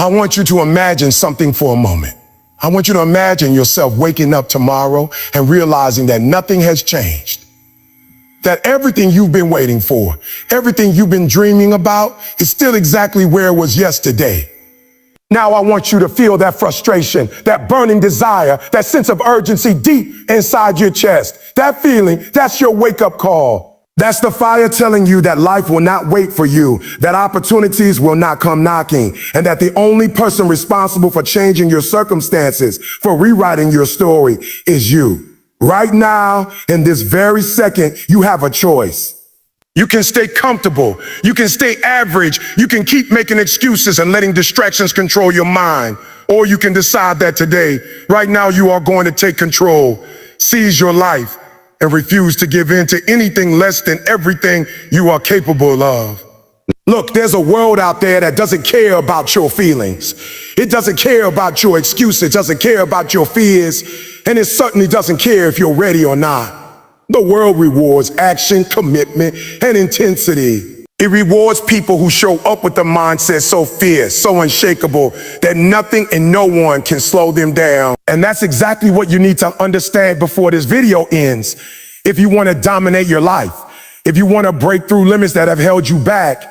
I want you to imagine something for a moment. I want you to imagine yourself waking up tomorrow and realizing that nothing has changed. That everything you've been waiting for, everything you've been dreaming about is still exactly where it was yesterday. Now I want you to feel that frustration, that burning desire, that sense of urgency deep inside your chest. That feeling, that's your wake-up call. That's the fire telling you that life will not wait for you, that opportunities will not come knocking, and that the only person responsible for changing your circumstances, for rewriting your story, is you. Right now, in this very second, you have a choice. You can stay comfortable. You can stay average. You can keep making excuses and letting distractions control your mind. Or you can decide that today, right now, you are going to take control, seize your life, and refuse to give in to anything less than everything you are capable of. Look, there's a world out there that doesn't care about your feelings. It doesn't care about your excuses. It doesn't care about your fears. And it certainly doesn't care if you're ready or not. The world rewards action, commitment, and intensity. It rewards people who show up with a mindset so fierce, so unshakable, that nothing and no one can slow them down. And that's exactly what you need to understand before this video ends. If you want to dominate your life, if you want to break through limits that have held you back,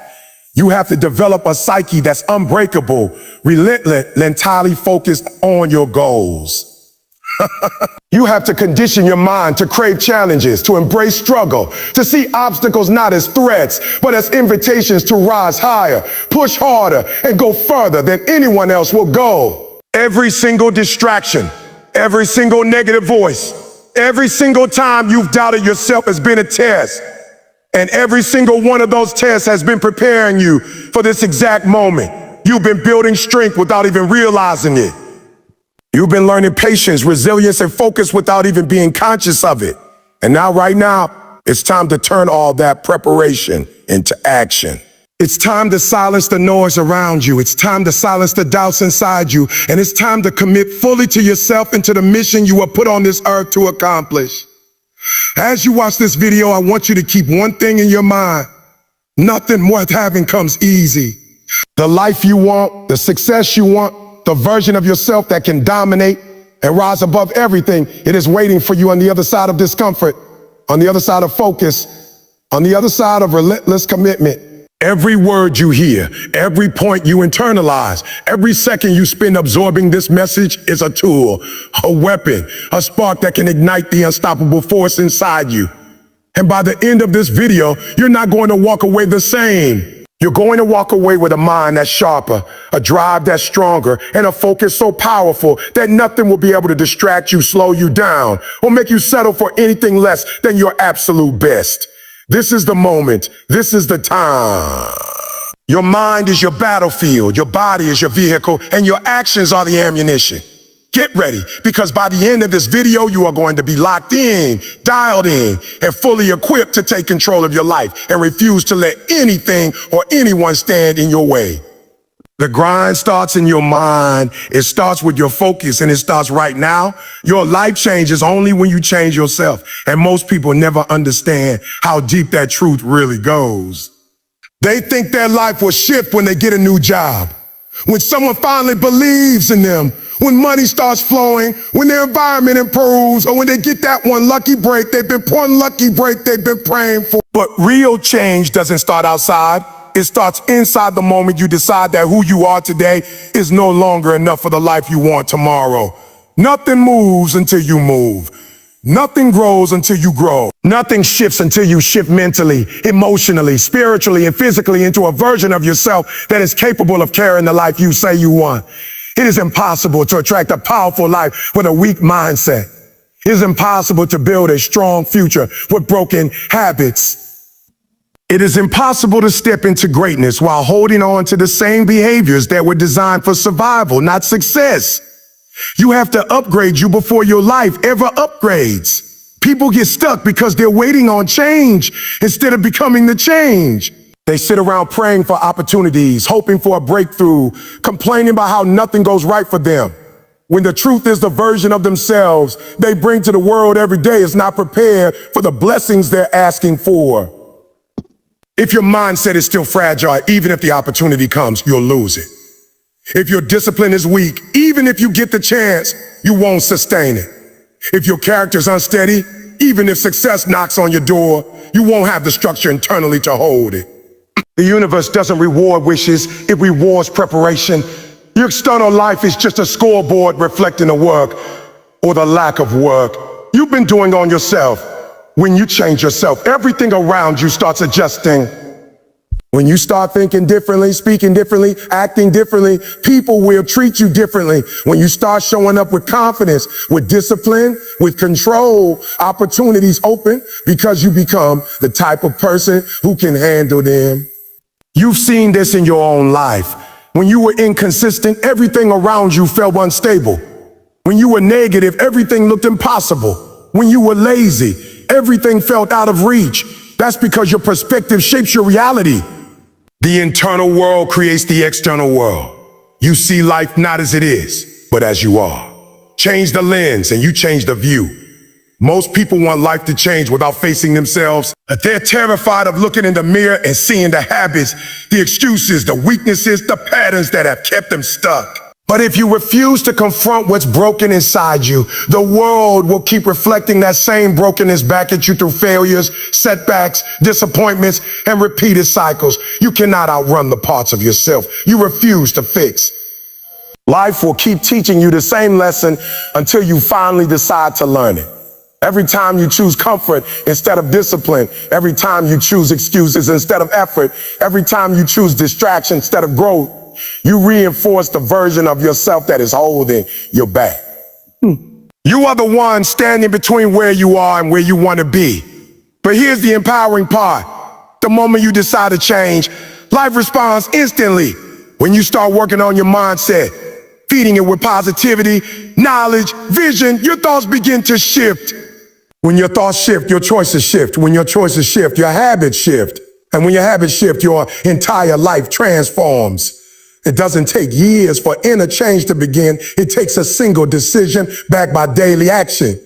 you have to develop a psyche that's unbreakable, relentless, and entirely focused on your goals. You have to condition your mind to crave challenges, to embrace struggle, to see obstacles not as threats, but as invitations to rise higher, push harder, and go further than anyone else will go. Every single distraction, every single negative voice, every single time you've doubted yourself has been a test. And every single one of those tests has been preparing you for this exact moment. You've been building strength without even realizing it. You've been learning patience, resilience, and focus without even being conscious of it. And now, right now, it's time to turn all that preparation into action. It's time to silence the noise around you. It's time to silence the doubts inside you. And it's time to commit fully to yourself and to the mission you were put on this earth to accomplish. As you watch this video, I want you to keep one thing in your mind. Nothing worth having comes easy. The life you want, the success you want, the version of yourself that can dominate and rise above everything, it is waiting for you on the other side of discomfort, on the other side of focus, on the other side of relentless commitment. Every word you hear, every point you internalize, every second you spend absorbing this message is a tool, a weapon, a spark that can ignite the unstoppable force inside you. And by the end of this video, you're not going to walk away the same. You're going to walk away with a mind that's sharper, a drive that's stronger, and a focus so powerful that nothing will be able to distract you, slow you down, or make you settle for anything less than your absolute best. This is the moment. This is the time. Your mind is your battlefield, your body is your vehicle, and your actions are the ammunition. Get ready, because by the end of this video, you are going to be locked in, dialed in, and fully equipped to take control of your life and refuse to let anything or anyone stand in your way. The grind starts in your mind. It starts with your focus, and it starts right now. Your life changes only when you change yourself, and most people never understand how deep that truth really goes. They think their life will shift when they get a new job, when someone finally believes in them, when money starts flowing, when their environment improves, or when they get that one lucky break they've been praying for. But real change doesn't start outside. It starts inside the moment you decide that who you are today is no longer enough for the life you want tomorrow. Nothing moves until you move. Nothing grows until you grow. Nothing shifts until you shift mentally, emotionally, spiritually, and physically into a version of yourself that is capable of carrying the life you say you want. It is impossible to attract a powerful life with a weak mindset. It is impossible to build a strong future with broken habits. It is impossible to step into greatness while holding on to the same behaviors that were designed for survival, not success. You have to upgrade you before your life ever upgrades. People get stuck because they're waiting on change instead of becoming the change. They sit around praying for opportunities, hoping for a breakthrough, complaining about how nothing goes right for them. When the truth is the version of themselves they bring to the world every day is not prepared for the blessings they're asking for. If your mindset is still fragile, even if the opportunity comes, you'll lose it. If your discipline is weak, even if you get the chance, you won't sustain it. If your character is unsteady, even if success knocks on your door, you won't have the structure internally to hold it. The universe doesn't reward wishes, it rewards preparation. Your external life is just a scoreboard reflecting the work or the lack of work you've been doing on yourself. When you change yourself, everything around you starts adjusting. When you start thinking differently, speaking differently, acting differently, people will treat you differently. When you start showing up with confidence, with discipline, with control, opportunities open because you become the type of person who can handle them. You've seen this in your own life. When you were inconsistent, everything around you felt unstable. When you were negative, everything looked impossible. When you were lazy, everything felt out of reach. That's because your perspective shapes your reality. The internal world creates the external world. You see life not as it is, but as you are. Change the lens and you change the view. Most people want life to change without facing themselves. They're terrified of looking in the mirror and seeing the habits, the excuses, the weaknesses, the patterns that have kept them stuck. But if you refuse to confront what's broken inside you, the world will keep reflecting that same brokenness back at you through failures, setbacks, disappointments, and repeated cycles. You cannot outrun the parts of yourself you refuse to fix. Life will keep teaching you the same lesson until you finally decide to learn it. Every time you choose comfort instead of discipline, every time you choose excuses instead of effort, every time you choose distraction instead of growth, you reinforce the version of yourself that is holding you back. You are the one standing between where you are and where you want to be. But here's the empowering part. The moment you decide to change, life responds instantly. When you start working on your mindset, feeding it with positivity, knowledge, vision, your thoughts begin to shift. When your thoughts shift, your choices shift. When your choices shift, your habits shift. And when your habits shift, your entire life transforms. It doesn't take years for inner change to begin. It takes a single decision backed by daily action.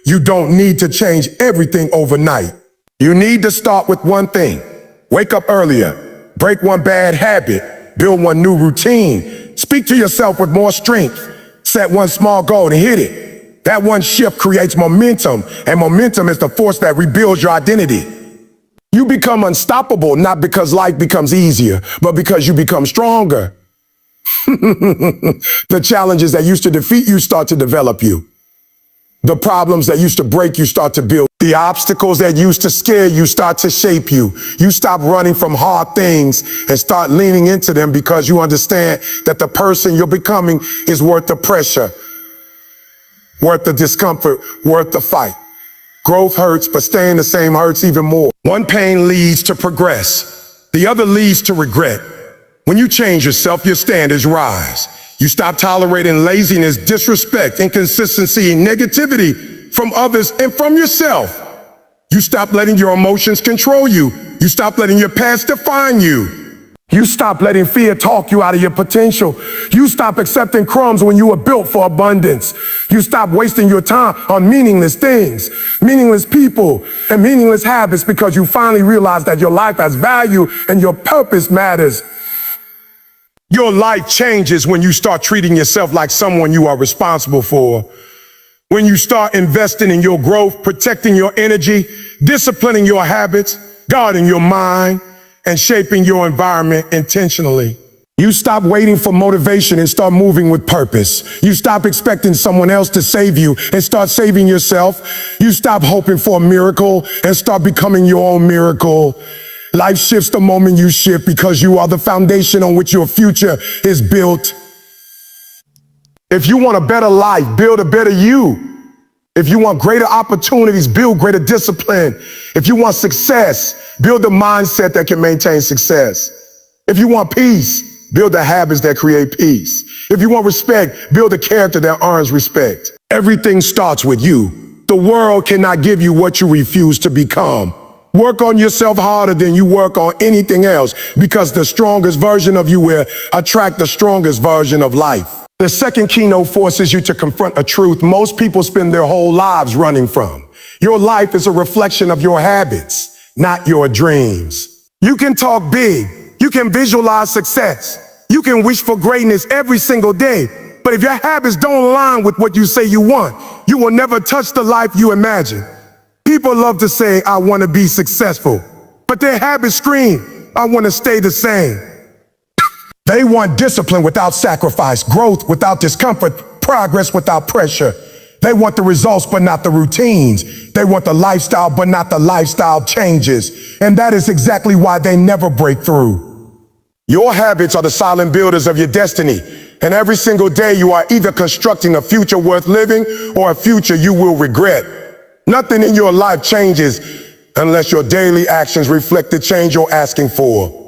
You don't need to change everything overnight. You need to start with one thing. Wake up earlier, break one bad habit, build one new routine, speak to yourself with more strength, set one small goal and hit it. That one shift creates momentum, and momentum is the force that rebuilds your identity. You become unstoppable, not because life becomes easier, but because you become stronger. The challenges that used to defeat you start to develop you. The problems that used to break you start to build. The obstacles that used to scare you start to shape you. You stop running from hard things and start leaning into them because you understand that the person you're becoming is worth the pressure, worth the discomfort, worth the fight. Growth hurts, but staying the same hurts even more. One pain leads to progress. The other leads to regret. When you change yourself, your standards rise. You stop tolerating laziness, disrespect, inconsistency, and negativity from others and from yourself. You stop letting your emotions control you. You stop letting your past define you. You stop letting fear talk you out of your potential. You stop accepting crumbs when you were built for abundance. You stop wasting your time on meaningless things, meaningless people, and meaningless habits because you finally realize that your life has value and your purpose matters. Your life changes when you start treating yourself like someone you are responsible for. When you start investing in your growth, protecting your energy, disciplining your habits, guarding your mind, and shaping your environment intentionally. You stop waiting for motivation and start moving with purpose. You stop expecting someone else to save you and start saving yourself. You stop hoping for a miracle and start becoming your own miracle. Life shifts the moment you shift because you are the foundation on which your future is built. If you want a better life, build a better you. If you want greater opportunities, build greater discipline. If you want success, build a mindset that can maintain success. If you want peace, build the habits that create peace. If you want respect, build a character that earns respect. Everything starts with you. The world cannot give you what you refuse to become. Work on yourself harder than you work on anything else because the strongest version of you will attract the strongest version of life. The second keynote forces you to confront a truth most people spend their whole lives running from. Your life is a reflection of your habits, not your dreams. You can talk big. You can visualize success. You can wish for greatness every single day, but if your habits don't align with what you say you want, you will never touch the life you imagine. People love to say, I want to be successful, but their habits scream, I want to stay the same. They want discipline without sacrifice, growth without discomfort, progress without pressure. They want the results, but not the routines. They want the lifestyle, but not the lifestyle changes. And that is exactly why they never break through. Your habits are the silent builders of your destiny. And every single day you are either constructing a future worth living or a future you will regret. Nothing in your life changes unless your daily actions reflect the change you're asking for.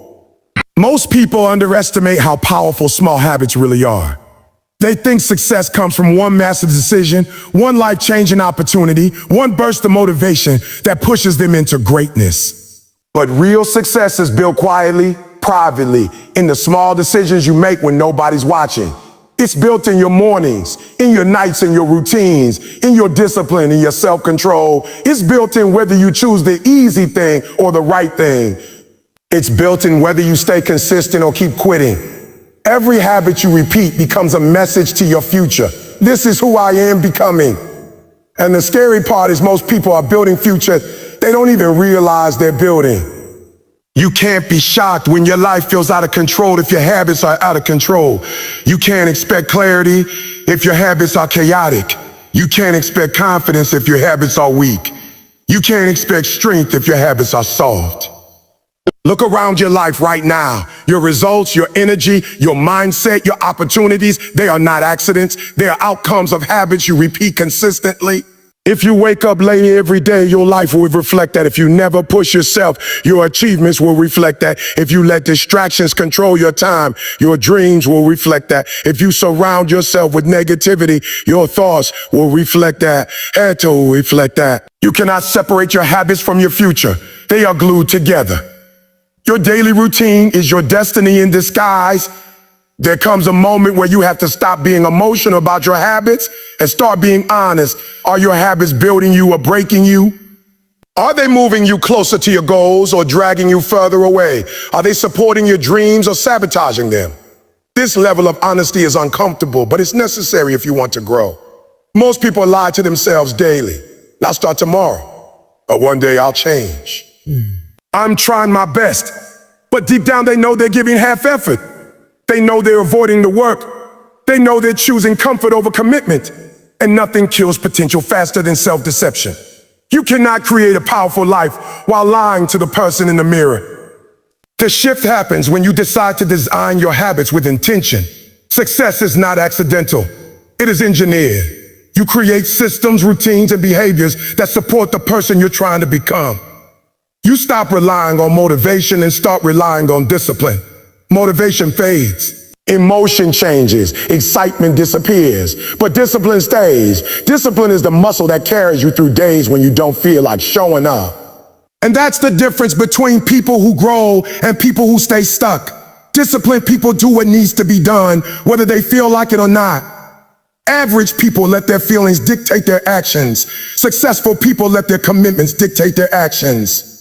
Most people underestimate how powerful small habits really are. They think success comes from one massive decision, one life-changing opportunity, one burst of motivation that pushes them into greatness. But real success is built quietly, privately, in the small decisions you make when nobody's watching. It's built in your mornings, in your nights, in your routines, in your discipline, in your self-control. It's built in whether you choose the easy thing or the right thing. It's built in whether you stay consistent or keep quitting. Every habit you repeat becomes a message to your future. This is who I am becoming. And the scary part is most people are building future they don't even realize they're building. You can't be shocked when your life feels out of control if your habits are out of control. You can't expect clarity if your habits are chaotic. You can't expect confidence if your habits are weak. You can't expect strength if your habits are soft. Look around your life right now. Your results, your energy, your mindset, your opportunities, they are not accidents. They are outcomes of habits you repeat consistently. If you wake up late every day, your life will reflect that. If you never push yourself, your achievements will reflect that. If you let distractions control your time, your dreams will reflect that. If you surround yourself with negativity, your thoughts will reflect that. It will reflect that. You cannot separate your habits from your future. They are glued together. Your daily routine is your destiny in disguise. There comes a moment where you have to stop being emotional about your habits and start being honest. Are your habits building you or breaking you? Are they moving you closer to your goals or dragging you further away? Are they supporting your dreams or sabotaging them? This level of honesty is uncomfortable, but it's necessary if you want to grow. Most people lie to themselves daily. I'll start tomorrow, but one day I'll change. I'm trying my best, but deep down they know they're giving half effort. They know they're avoiding the work. They know they're choosing comfort over commitment. And nothing kills potential faster than self-deception. You cannot create a powerful life while lying to the person in the mirror. The shift happens when you decide to design your habits with intention. Success is not accidental. It is engineered. You create systems, routines, and behaviors that support the person you're trying to become. You stop relying on motivation and start relying on discipline. Motivation fades. Emotion changes. Excitement disappears. But discipline stays. Discipline is the muscle that carries you through days when you don't feel like showing up. And that's the difference between people who grow and people who stay stuck. Disciplined people do what needs to be done, whether they feel like it or not. Average people let their feelings dictate their actions. Successful people let their commitments dictate their actions.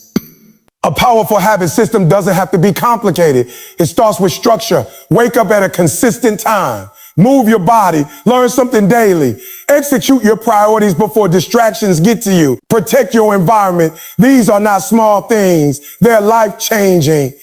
A powerful habit system doesn't have to be complicated. It starts with structure. Wake up at a consistent time. Move your body. Learn something daily. Execute your priorities before distractions get to you. Protect your environment. These are not small things. They're life-changing.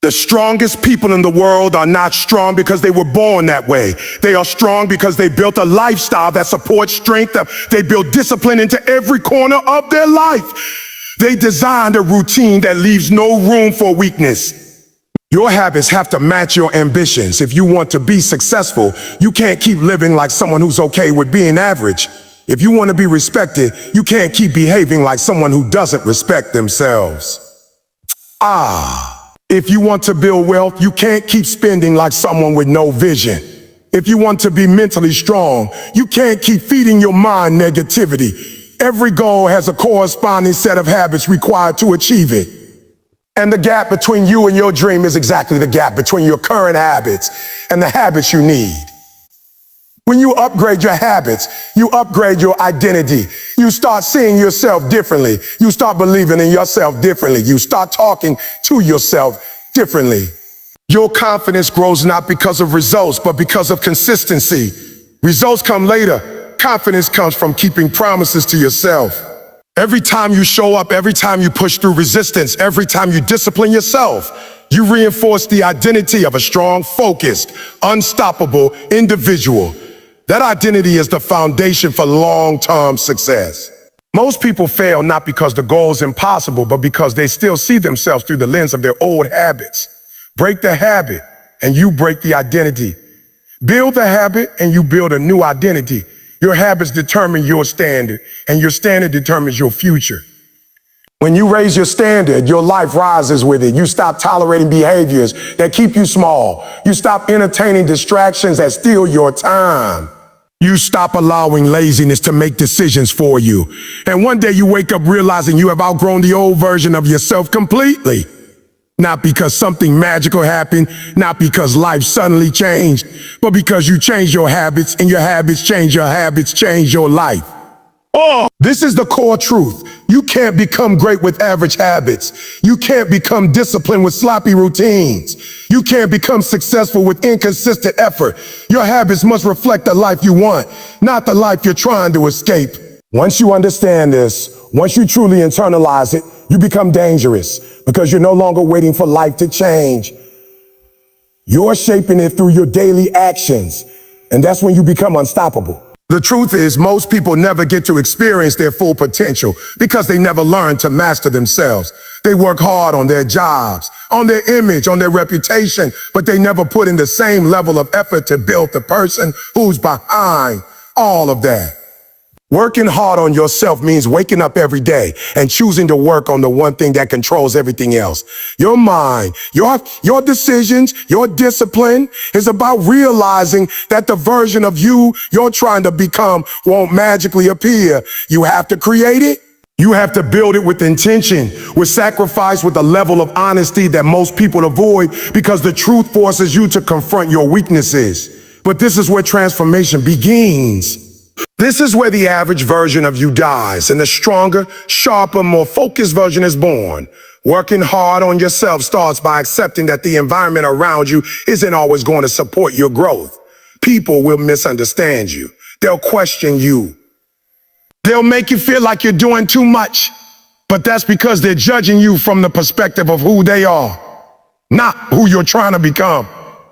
The strongest people in the world are not strong because they were born that way. They are strong because they built a lifestyle that supports strength. They built discipline into every corner of their life. They designed a routine that leaves no room for weakness. Your habits have to match your ambitions. If you want to be successful, you can't keep living like someone who's okay with being average. If you want to be respected, you can't keep behaving like someone who doesn't respect themselves. If you want to build wealth, you can't keep spending like someone with no vision. If you want to be mentally strong, you can't keep feeding your mind negativity. Every goal has a corresponding set of habits required to achieve it. And the gap between you and your dream is exactly the gap between your current habits and the habits you need. When you upgrade your habits, you upgrade your identity. You start seeing yourself differently. You start believing in yourself differently. You start talking to yourself differently. Your confidence grows not because of results, but because of consistency. Results come later. Confidence comes from keeping promises to yourself. Every time you show up, every time you push through resistance, every time you discipline yourself, you reinforce the identity of a strong, focused, unstoppable individual. That identity is the foundation for long-term success. Most people fail not because the goal is impossible, but because they still see themselves through the lens of their old habits. Break the habit, and you break the identity. Build the habit, and you build a new identity. Your habits determine your standard, and your standard determines your future. When you raise your standard, your life rises with it. You stop tolerating behaviors that keep you small. You stop entertaining distractions that steal your time. You stop allowing laziness to make decisions for you. And one day you wake up realizing you have outgrown the old version of yourself completely. Not because something magical happened, not because life suddenly changed, but because you changed your habits, and your habits change your life. Oh, this is the core truth. You can't become great with average habits. You can't become disciplined with sloppy routines. You can't become successful with inconsistent effort. Your habits must reflect the life you want, not the life you're trying to escape. Once you understand this, once you truly internalize it, you become dangerous because you're no longer waiting for life to change. You're shaping it through your daily actions, and that's when you become unstoppable. The truth is, most people never get to experience their full potential because they never learn to master themselves. They work hard on their jobs, on their image, on their reputation, but they never put in the same level of effort to build the person who's behind all of that. Working hard on yourself means waking up every day and choosing to work on the one thing that controls everything else. Your mind, your decisions, your discipline is about realizing that the version of you you're trying to become won't magically appear. You have to create it. You have to build it with intention, with sacrifice, with a level of honesty that most people avoid because the truth forces you to confront your weaknesses. But this is where transformation begins. This is where the average version of you dies and the stronger, sharper, more focused version is born. Working hard on yourself starts by accepting that the environment around you isn't always going to support your growth. People will misunderstand you. They'll question you. They'll make you feel like you're doing too much, but that's because they're judging you from the perspective of who they are, not who you're trying to become.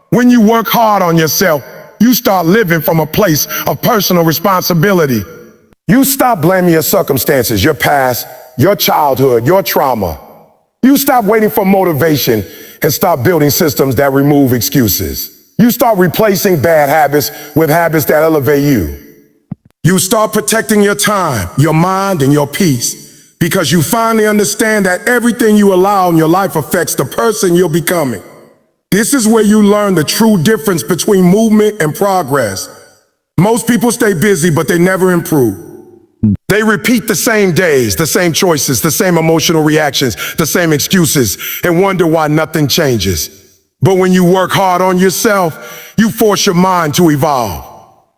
When you work hard on yourself, you start living from a place of personal responsibility. You stop blaming your circumstances, your past, your childhood, your trauma. You stop waiting for motivation and start building systems that remove excuses. You start replacing bad habits with habits that elevate you. You start protecting your time, your mind, and your peace because you finally understand that everything you allow in your life affects the person you're becoming. This is where you learn the true difference between movement and progress. Most people stay busy, but they never improve. They repeat the same days, the same choices, the same emotional reactions, the same excuses, and wonder why nothing changes. But when you work hard on yourself, you force your mind to evolve.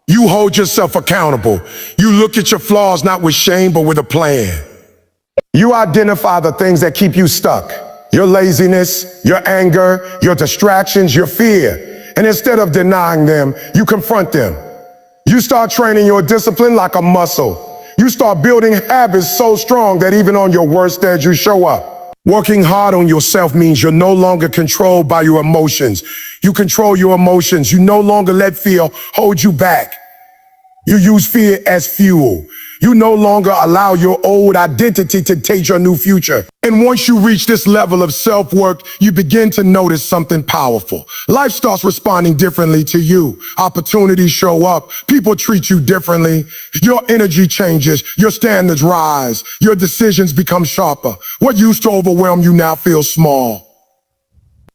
You hold yourself accountable. You look at your flaws not with shame, but with a plan. You identify the things that keep you stuck. Your laziness, your anger, your distractions, your fear. And instead of denying them, you confront them. You start training your discipline like a muscle. You start building habits so strong that even on your worst days you show up. Working hard on yourself means you're no longer controlled by your emotions. You control your emotions. You no longer let fear hold you back. You use fear as fuel. You no longer allow your old identity to taint your new future. And once you reach this level of self-work, you begin to notice something powerful. Life starts responding differently to you. Opportunities show up. People treat you differently. Your energy changes. Your standards rise. Your decisions become sharper. What used to overwhelm you now feels small.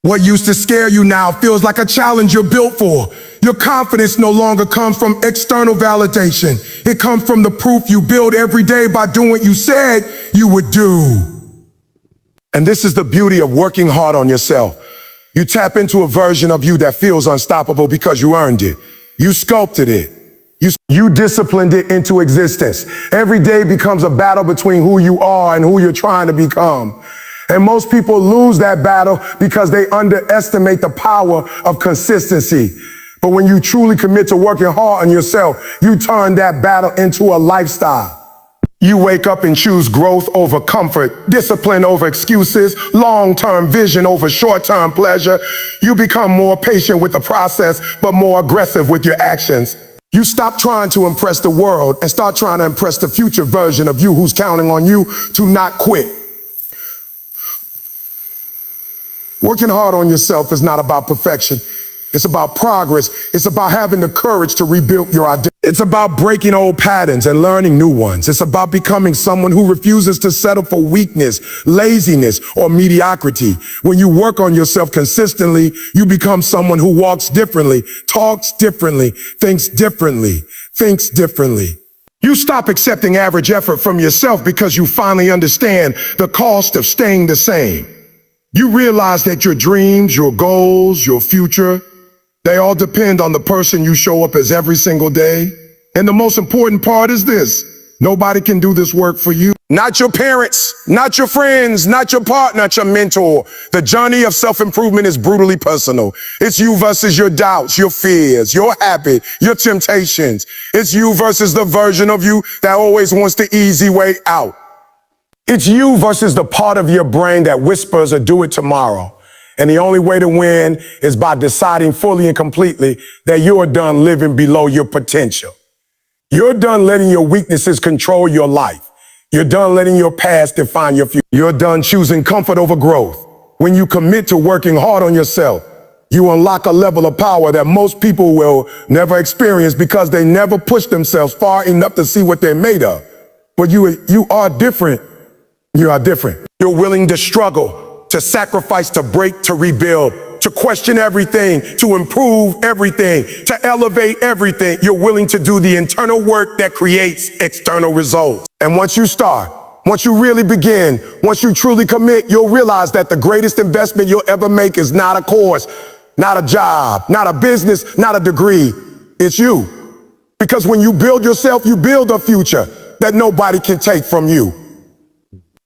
What used to scare you now feels like a challenge you're built for. Your confidence no longer comes from external validation. It comes from the proof you build every day by doing what you said you would do. And this is the beauty of working hard on yourself. You tap into a version of you that feels unstoppable because you earned it. You sculpted it. You disciplined it into existence. Every day becomes a battle between who you are and who you're trying to become. And most people lose that battle because they underestimate the power of consistency. But when you truly commit to working hard on yourself, you turn that battle into a lifestyle. You wake up and choose growth over comfort, discipline over excuses, long-term vision over short-term pleasure. You become more patient with the process, but more aggressive with your actions. You stop trying to impress the world and start trying to impress the future version of you who's counting on you to not quit. Working hard on yourself is not about perfection. It's about progress. It's about having the courage to rebuild your identity. It's about breaking old patterns and learning new ones. It's about becoming someone who refuses to settle for weakness, laziness, or mediocrity. When you work on yourself consistently, you become someone who walks differently, talks differently, thinks differently. You stop accepting average effort from yourself because you finally understand the cost of staying the same. You realize that your dreams, your goals, your future, they all depend on the person you show up as every single day. And the most important part is this: nobody can do this work for you. Not your parents, not your friends, not your partner, not your mentor. The journey of self-improvement is brutally personal. It's you versus your doubts, your fears, your habit, your temptations. It's you versus the version of you that always wants the easy way out. It's you versus the part of your brain that whispers or do it tomorrow. And the only way to win is by deciding fully and completely that you are done living below your potential. You're done letting your weaknesses control your life. You're done letting your past define your future. You're done choosing comfort over growth. When you commit to working hard on yourself, you unlock a level of power that most people will never experience because they never push themselves far enough to see what they're made of. But you are different. You are different. You're willing to struggle, to sacrifice, to break, to rebuild, to question everything, to improve everything, to elevate everything. You're willing to do the internal work that creates external results. And once you start, once you really begin, once you truly commit, you'll realize that the greatest investment you'll ever make is not a course, not a job, not a business, not a degree. It's you. Because when you build yourself, you build a future that nobody can take from you.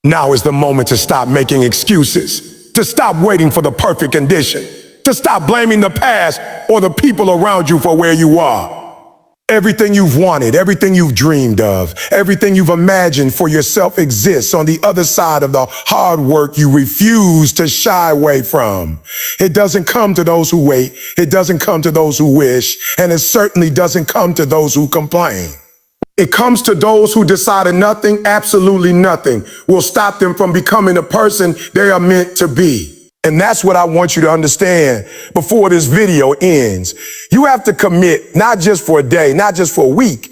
Now is the moment to stop making excuses, to stop waiting for the perfect condition, to stop blaming the past or the people around you for where you are. Everything you've wanted, everything you've dreamed of, everything you've imagined for yourself exists on the other side of the hard work you refuse to shy away from. It doesn't come to those who wait. It doesn't come to those who wish. And it certainly doesn't come to those who complain. It comes to those who decided nothing, absolutely nothing, will stop them from becoming the person they are meant to be. And that's what I want you to understand before this video ends. You have to commit, not just for a day, not just for a week,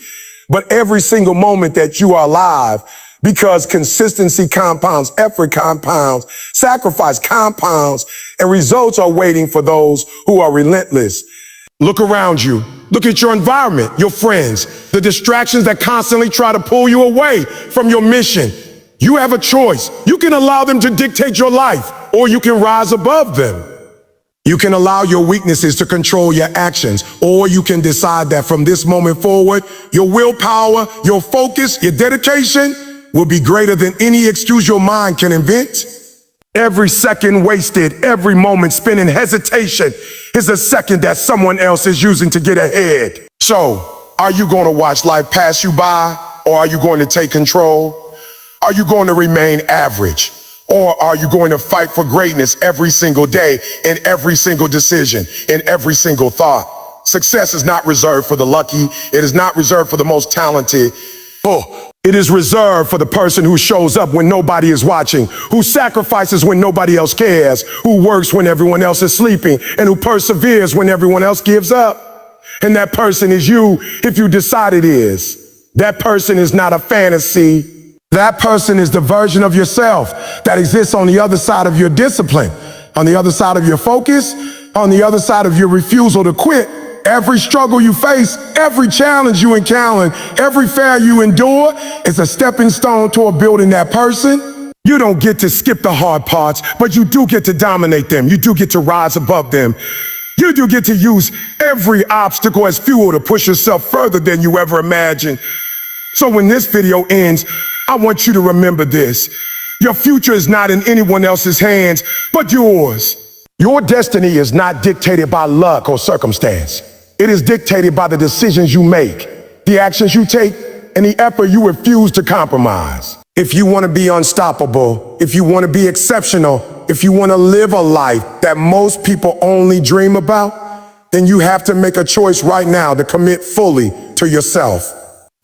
but every single moment that you are alive, because consistency compounds, effort compounds, sacrifice compounds, and results are waiting for those who are relentless. Look around you. Look at your environment, your friends, the distractions that constantly try to pull you away from your mission. You have a choice. You can allow them to dictate your life, or you can rise above them. You can allow your weaknesses to control your actions, or you can decide that from this moment forward, your willpower, your focus, your dedication will be greater than any excuse your mind can invent. Every second wasted, every moment spent in hesitation is a second that someone else is using to get ahead. So, are you going to watch life pass you by, or are you going to take control? Are you going to remain average, or are you going to fight for greatness every single day, in every single decision, in every single thought? Success is not reserved for the lucky. It is not reserved for the most talented. It is reserved for the person who shows up when nobody is watching, who sacrifices when nobody else cares, who works when everyone else is sleeping, and who perseveres when everyone else gives up. And that person is you, if you decide it is. That person is not a fantasy. That person is the version of yourself that exists on the other side of your discipline, on the other side of your focus, on the other side of your refusal to quit. Every struggle you face, every challenge you encounter, every failure you endure is a stepping stone toward building that person. You don't get to skip the hard parts, but you do get to dominate them. You do get to rise above them. You do get to use every obstacle as fuel to push yourself further than you ever imagined. So when this video ends, I want you to remember this. Your future is not in anyone else's hands but yours. Your destiny is not dictated by luck or circumstance. It is dictated by the decisions you make, the actions you take, and the effort you refuse to compromise. If you want to be unstoppable, if you want to be exceptional, if you want to live a life that most people only dream about, then you have to make a choice right now to commit fully to yourself.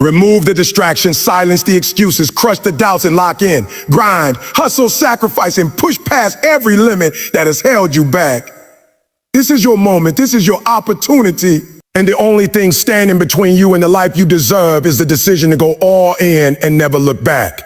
Remove the distractions, silence the excuses, crush the doubts, and lock in. Grind, hustle, sacrifice, and push past every limit that has held you back. This is your moment. This is your opportunity. And the only thing standing between you and the life you deserve is the decision to go all in and never look back.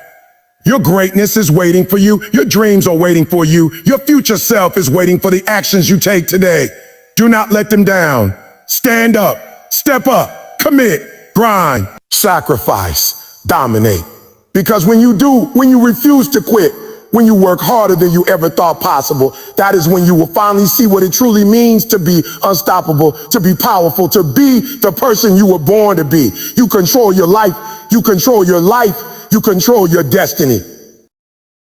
Your greatness is waiting for you. Your dreams are waiting for you. Your future self is waiting for the actions you take today. Do not let them down. Stand up, step up, commit, grind, sacrifice, dominate. Because when you refuse to quit, when you work harder than you ever thought possible, that is when you will finally see what it truly means to be unstoppable, to be powerful, to be the person you were born to be. You control your life. You control your life. You control your destiny.